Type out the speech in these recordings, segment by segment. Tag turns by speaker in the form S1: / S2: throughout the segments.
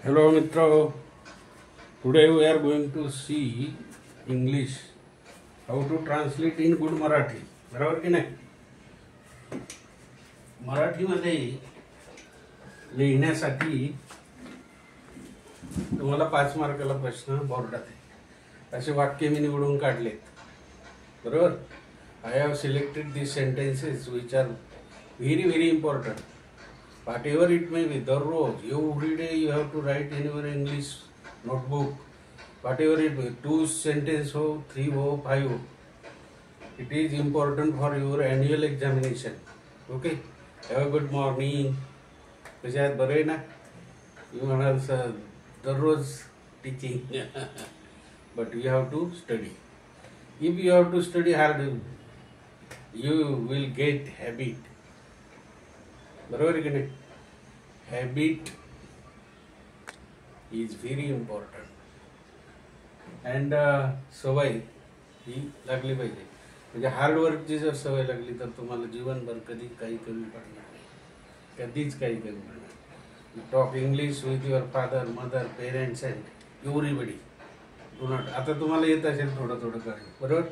S1: Hello Mitra, today we are going to see English, how to translate in good Marathi. बरोबर की नाही? मराठीमध्ये लिहिण्यासाठी तुम्हाला 5 मार्काला प्रश्न बोर्डात आहे. असे वाक्य मी निवडून काढलेत. बरोबर? I have selected these sentences which are very important. Whatever it may be, darroj, every day you have to write in your English notebook. Whatever it may be, 2 sentences ho, 3 ho, 5 ho. It is important for your annual examination. Okay? Have a good morning. कसे आहेत, बरे ना? You म्हणाल sir दररोज teaching. But you have to study. If you have to study hard, you will get habit. बरोबर की नाही? Habit is very important and सवय ही लागली पाहिजे. म्हणजे हार्डवर्कची जर सवय लागली तर तुम्हाला जीवनभर कधी काही कमी पडणार नाही, कधीच काही कमी पडणार नाही. Talk English with your father, mother, parents and everybody. Do not. आता तुम्हाला येत असेल थोडं थोडं करणं, बरोबर?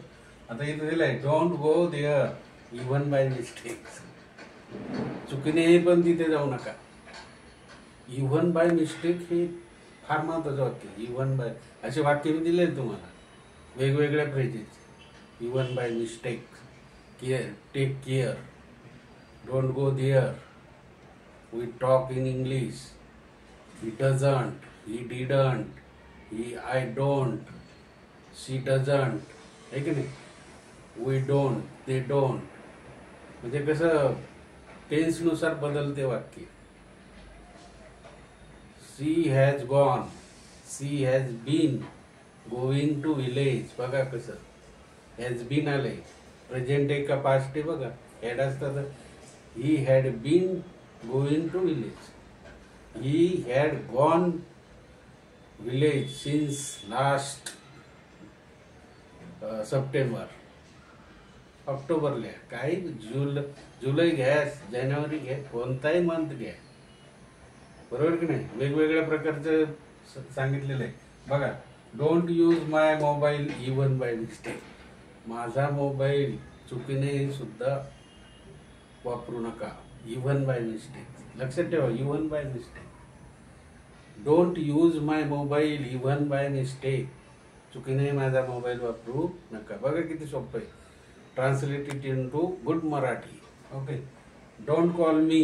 S1: आता इथं दिलं आहे, don't go there even by mistakes. चुकीने पण तिथे जाऊ नका. इव्हन बाय मिस्टेक हे फार महत्वाचं वाक्य. इव्हन बाय असे वाक्य मी दिले तुम्हाला वेगवेगळ्या phrases. Even by mistake, care, take care, don't go there, we talk in English, he doesn't, he didn't, he I don't, she doesn't, आहे की नाही? We don't, they don't. म्हणजे कसं टेन्सनुसार बदलते वाक्य. She has gone, she has been going to village. बघा कसं हॅज बीन आले. प्रेझेंट आहे का पास्ट आहे? बघा हॅड असतं तर he had been going to village. He had gone village since last September. ऑक्टोबरला काही जुलै घ्या, जानेवारी घ्या, कोणताही मंथ घ्या, बरोबर की नाही? वेगवेगळ्या प्रकारचं सांगितलेलं आहे. बघा, don't use my mobile even by mistake. माझा मोबाईल चुकीने सुद्धा वापरू नका. इव्हन बाय मिस्टेक लक्षात ठेवा. Even by mistake. Don't use my mobile even by mistake. चुकीने माझा मोबाईल वापरू नका. बघा किती सोपं आहे. Translate it into good Marathi. Okay. Don't call me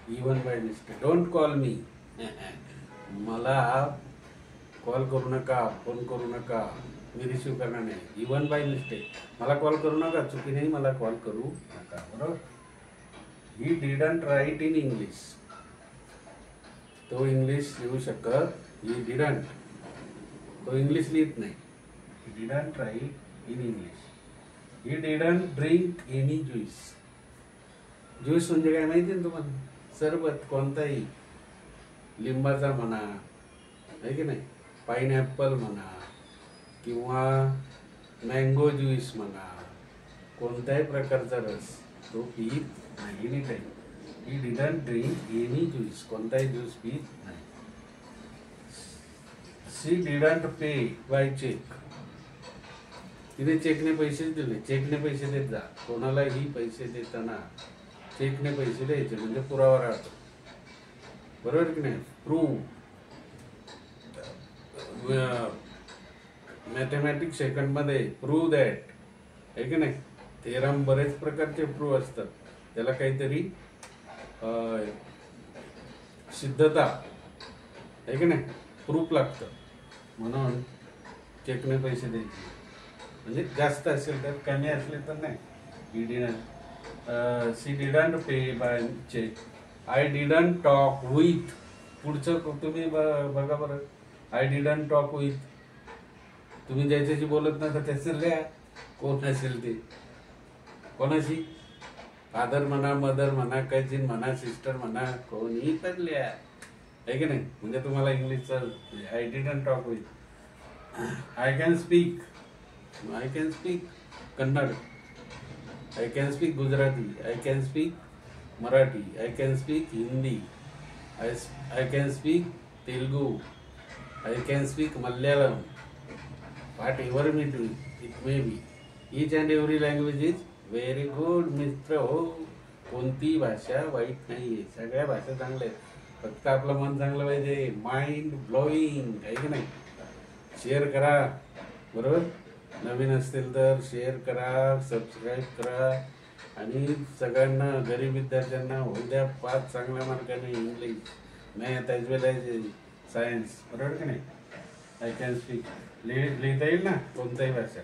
S1: even by mistake. Don't call me. मला कॉल करू नका, फोन करू नका, मी रिसीव करणार नाही. Even by mistake. मला कॉल करू नका, चुकीने मला कॉल करू नका. बरोबर? He didn't write in English. तो इंग्लिश लिहू शकत. He didn't. तो इंग्लिश लिहित नाही. He didn't write in English. He didn't drink any juice. Juice म्हणजे काय माहिती ना तुम्हाला? सरबत कोणताही, लिंबाचा म्हणा, आहे की नाही, पाइनॲपल म्हणा, किंवा मँगो ज्यूस म्हणा, कोणत्याही प्रकारचा रस तो पीत नाही. Any time. He didn't drink any juice. कोणताही ज्यूस पीत नाही. शी डिडंट पे बाय चेक. तिने चेकने पैसे दिले. चेकने पैसे देत जा. कोणालाही पैसे देताना चेकने पैसे द्यायचे म्हणजे पुरावा राहतो, बरोबर की नाही? प्रूव्ह. मॅथमॅटिक्स सेकंडमध्ये प्रूव्ह दॅट, आहे की नाही? थेरम बरेच प्रकारचे प्रूव्ह असतात. त्याला काहीतरी सिद्धता, आहे की नाही, प्रूफ लागतं. म्हणून चेकने पैसे द्यायचे. म्हणजे जास्त असेल तर, कमी असले तर नाही. He didn't, she didn't pay by cheque. I didn't talk with. पुढचं तुम्ही बघा बरं. I didn't talk with. तुम्ही ज्याच्याशी बोलत नसता त्याचं लिहा. कोण असेल ते. कोणाशी? फादर म्हणा, मदर म्हणा, कझिन म्हणा, सिस्टर म्हणा, कोणी तर लिहा, आहे की नाही? म्हणजे तुम्हाला इंग्लिशचं. I didn't talk with. I can speak. I can speak Kannada. I can speak Gujarati. I can speak Marathi. I can speak Hindi. I can speak Telugu, I can speak Malayalam, whatever it may be. Each and every language is very good, मित्र हो. कोणती भाषा वाईट नाहीये, सगळ्या भाषा चांगल्या आहेत. फक्त आपलं मन चांगलं पाहिजे. माइंड ब्लोईंग आहे की नाही. शेअर करा, बरोबर. नवीन असतील तर शेअर करा, सबस्क्राईब करा आणि सगळ्यांना गरीब विद्यार्थ्यांना होऊ द्या 5 चांगल्या मार्काने इंग्लिश, मॅथ ॲज वेल ॲज सायन्स, बरोबर की नाही. आय कॅन स्पीक, लिहिता येईल ना कोणताही भाषा.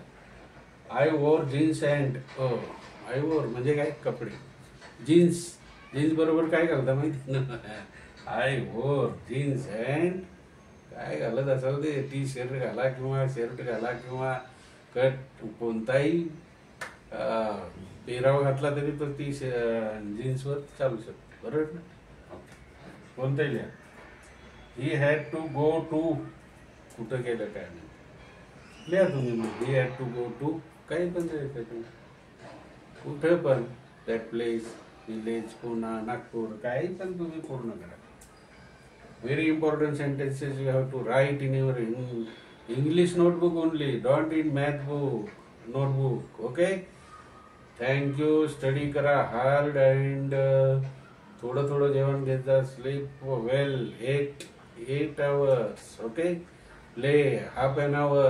S1: आय वोर जीन्स अँड आय वोर म्हणजे काय, कपडे. जीन्स बरोबर काय घालता माहिती ना. आय वोर जीन्स अँड काय घालत असाल ते, टी शर्ट घाला किंवा शर्ट घाला किंवा कट कोणताही पेराव घातला तरी तो ती जीन्सवर चालू शकतो, बरोबर ना. कोणताही लिहा. He had to go to, कुठं गेलं काय नाही लिहा तुम्ही. मग he had to go to काही पण लिहायचं तुम्ही, कुठं पण. That place, village, Pune, Nagpur, काही पण तुम्ही पूर्ण करा. Very important sentences you have to write in your English notebook only, don't in math book notebook. Okay, thank you. Study करा हार्ड अँड थोडं थोडं जेवण घेत जा. Sleep well, 8 hours. Okay, play half an hour.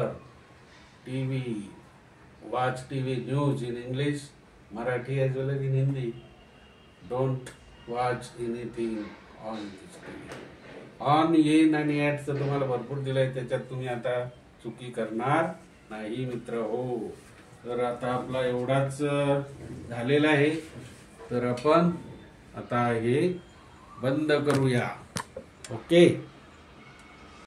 S1: TV, watch TV news in English, Marathi as well as in Hindi. Don't watch anything on this TV. On येईन आणि ॲडचं तुम्हाला भरपूर दिलंय, त्याच्यात तुम्ही आता चुकी करणार नाही मित्र हो. तर आता आपला एवढाच झालेला आहे, तर आपण आता हे बंद करूया. ओके.